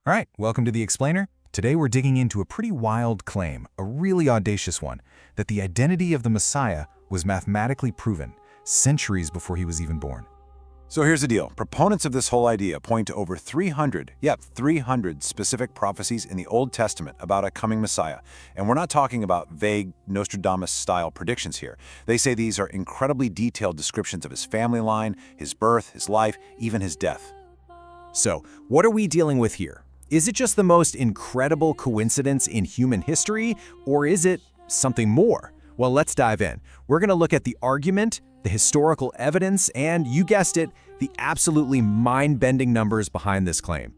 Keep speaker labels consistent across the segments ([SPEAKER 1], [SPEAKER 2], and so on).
[SPEAKER 1] All right, welcome to The Explainer. Today we're digging into a pretty wild claim, a really audacious one, that the identity of the Messiah was mathematically proven centuries before he was even born.
[SPEAKER 2] So here's the deal. Proponents of this whole idea point to over 300 specific prophecies in the Old Testament about a coming Messiah. And we're not talking about vague Nostradamus-style predictions here. They say these are incredibly detailed descriptions of his family line, his birth, his life, even his death.
[SPEAKER 1] So, what are we dealing with here? Is it just the most incredible coincidence in human history, or is it something more? Well, let's dive in. We're going to look at the argument, the historical evidence, and, you guessed it, the absolutely mind-bending numbers behind this claim.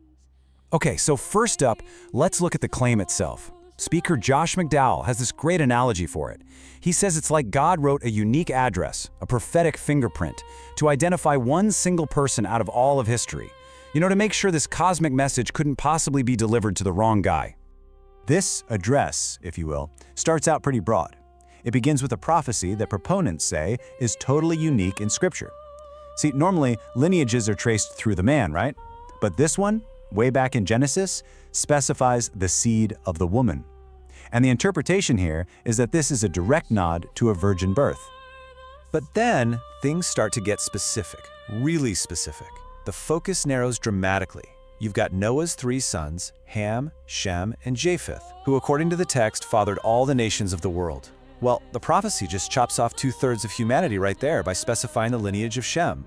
[SPEAKER 1] Okay, so first up, let's look at the claim itself. Speaker Josh McDowell has this great analogy for it. He says it's like God wrote a unique address, a prophetic fingerprint, to identify one single person out of all of history. To make sure this cosmic message couldn't possibly be delivered to the wrong guy.
[SPEAKER 3] This address, if you will, starts out pretty broad. It begins with a prophecy that proponents say is totally unique in Scripture. See, normally lineages are traced through the man, right? But this one, way back in Genesis, specifies the seed of the woman. And the interpretation here is that this is a direct nod to a virgin birth.
[SPEAKER 1] But then, things start to get specific, really specific. The focus narrows dramatically. You've got Noah's 3 sons, Ham, Shem, and Japheth, who according to the text fathered all the nations of the world. Well, the prophecy just chops off 2/3 of humanity right there by specifying the lineage of Shem.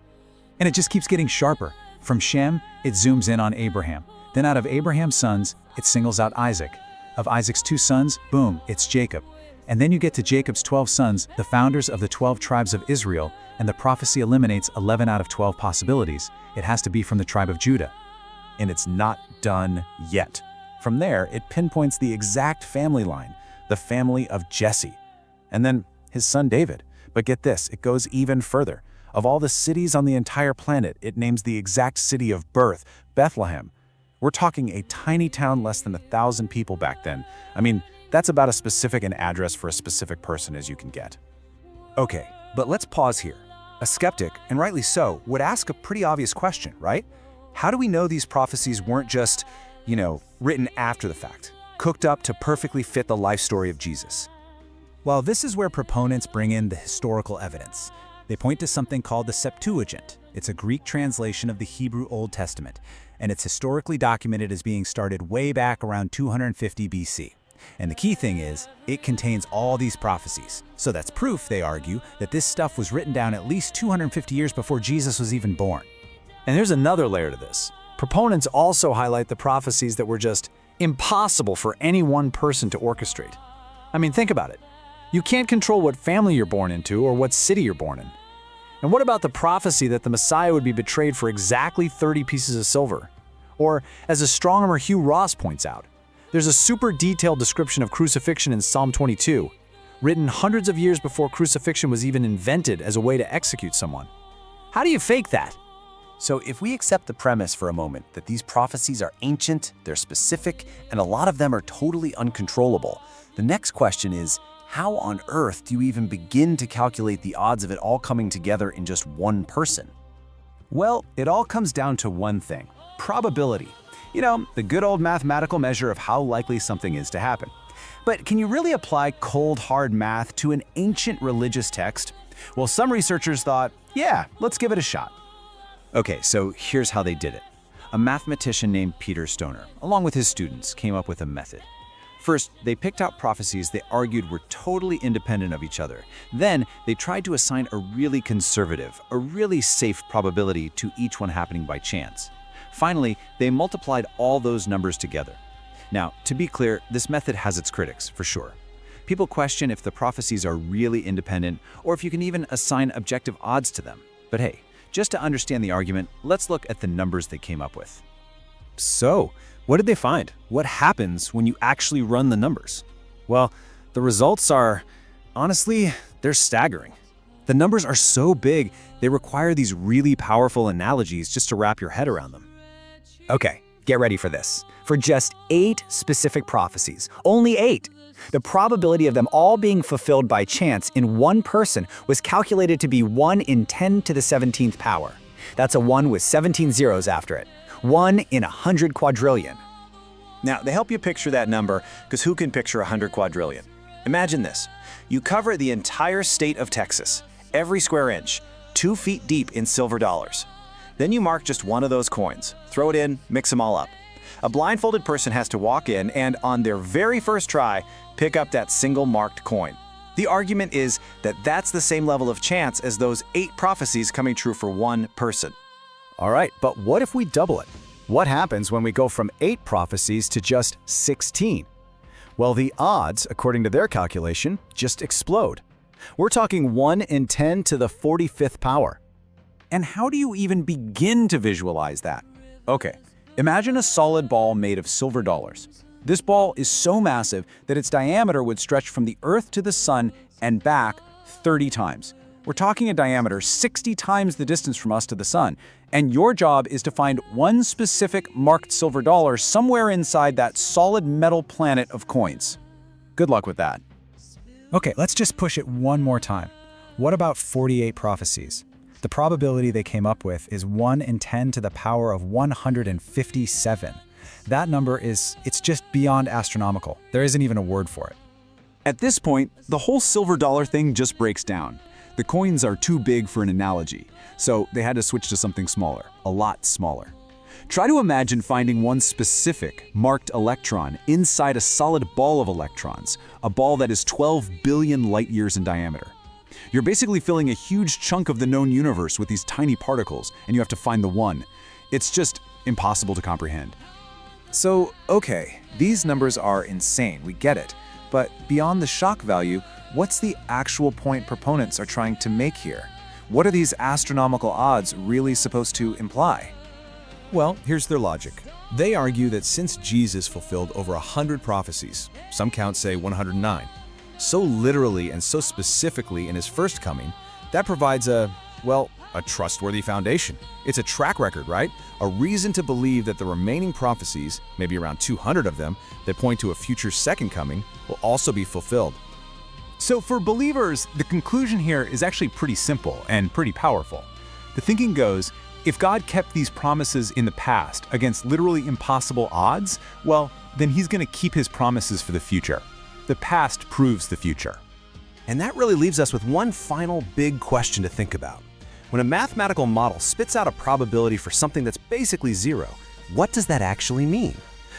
[SPEAKER 3] And it just keeps getting sharper. From Shem, it zooms in on Abraham. Then out of Abraham's sons, it singles out Isaac. Of Isaac's 2 sons, boom, it's Jacob. And then you get to Jacob's 12 sons, the founders of the 12 tribes of Israel, and the prophecy eliminates 11 out of 12 possibilities. It has to be from the tribe of Judah.
[SPEAKER 1] And it's not done yet. From there, it pinpoints the exact family line, the family of Jesse, and then his son David. But get this, it goes even further. Of all the cities on the entire planet, it names the exact city of birth, Bethlehem. We're talking a tiny town less than 1,000 people back then. That's about as specific an address for a specific person as you can get. Okay, but let's pause here. A skeptic, and rightly so, would ask a pretty obvious question, right? How do we know these prophecies weren't just, written after the fact, cooked up to perfectly fit the life story of Jesus? Well, this is where proponents bring in the historical evidence. They point to something called the Septuagint. It's a Greek translation of the Hebrew Old Testament, and it's historically documented as being started way back around 250 BC. And the key thing is, it contains all these prophecies. So that's proof, they argue, that this stuff was written down at least 250 years before Jesus was even born.
[SPEAKER 4] And there's another layer to this. Proponents also highlight the prophecies that were just impossible for any one person to orchestrate. Think about it. You can't control what family you're born into or what city you're born in. And what about the prophecy that the Messiah would be betrayed for exactly 30 pieces of silver? Or, as astronomer Hugh Ross points out, there's a super detailed description of crucifixion in Psalm 22, written hundreds of years before crucifixion was even invented as a way to execute someone. How do you fake that?
[SPEAKER 5] So if we accept the premise for a moment that these prophecies are ancient, they're specific, and a lot of them are totally uncontrollable, the next question is, how on earth do you even begin to calculate the odds of it all coming together in just one person?
[SPEAKER 1] Well, it all comes down to one thing: probability. The good old mathematical measure of how likely something is to happen. But can you really apply cold, hard math to an ancient religious text? Well, some researchers thought, yeah, let's give it a shot. Okay, so here's how they did it. A mathematician named Peter Stoner, along with his students, came up with a method. First, they picked out prophecies they argued were totally independent of each other. Then, they tried to assign a really conservative, a really safe probability to each one happening by chance. Finally, they multiplied all those numbers together. Now, to be clear, this method has its critics, for sure. People question if the prophecies are really independent or if you can even assign objective odds to them. But hey, just to understand the argument, let's look at the numbers they came up with. So, what did they find? What happens when you actually run the numbers? Well, the results are, honestly, they're staggering. The numbers are so big, they require these really powerful analogies just to wrap your head around them.
[SPEAKER 6] Okay, get ready for this. For just 8 specific prophecies, only 8, the probability of them all being fulfilled by chance in one person was calculated to be 1 in 10 to the 17th power. That's a 1 with 17 zeros after it. 1 in 100 quadrillion.
[SPEAKER 3] Now, they help you picture that number because who can picture 100 quadrillion? Imagine this. You cover the entire state of Texas, every square inch, 2 feet deep in silver dollars. Then you mark just one of those coins, throw it in, mix them all up. A blindfolded person has to walk in and, on their very first try, pick up that single marked coin. The argument is that that's the same level of chance as those 8 prophecies coming true for one person.
[SPEAKER 4] All right, but what if we double it? What happens when we go from 8 prophecies to just 16? Well, the odds, according to their calculation, just explode. We're talking 1 in 10 to the 45th power.
[SPEAKER 1] And how do you even begin to visualize that? Okay, imagine a solid ball made of silver dollars. This ball is so massive that its diameter would stretch from the Earth to the Sun and back 30 times. We're talking a diameter 60 times the distance from us to the Sun, and your job is to find one specific marked silver dollar somewhere inside that solid metal planet of coins. Good luck with that.
[SPEAKER 4] Okay, let's just push it one more time. What about 48 prophecies? The probability they came up with is 1 in 10 to the power of 157. That number it's just beyond astronomical. There isn't even a word for it.
[SPEAKER 1] At this point, the whole silver dollar thing just breaks down. The coins are too big for an analogy, so they had to switch to something smaller, a lot smaller. Try to imagine finding one specific, marked electron inside a solid ball of electrons, a ball that is 12 billion light years in diameter. You're basically filling a huge chunk of the known universe with these tiny particles, and you have to find the one. It's just impossible to comprehend.
[SPEAKER 2] So, okay, these numbers are insane, we get it. But beyond the shock value, what's the actual point proponents are trying to make here? What are these astronomical odds really supposed to imply?
[SPEAKER 7] Well, here's their logic. They argue that since Jesus fulfilled over 100 prophecies, some counts say 109, so literally and so specifically in his first coming, that provides a trustworthy foundation. It's a track record, right? A reason to believe that the remaining prophecies, maybe around 200 of them, that point to a future second coming, will also be fulfilled.
[SPEAKER 1] So for believers, the conclusion here is actually pretty simple and pretty powerful. The thinking goes, if God kept these promises in the past against literally impossible odds, well, then he's going to keep his promises for the future. The past proves the future.
[SPEAKER 7] And that really leaves us with one final big question to think about. When a mathematical model spits out a probability for something that's basically zero, what does that actually mean?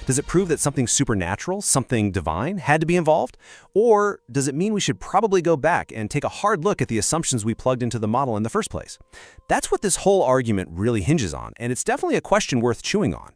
[SPEAKER 7] Does it prove that something supernatural, something divine, had to be involved? Or does it mean we should probably go back and take a hard look at the assumptions we plugged into the model in the first place? That's what this whole argument really hinges on, and it's definitely a question worth chewing on.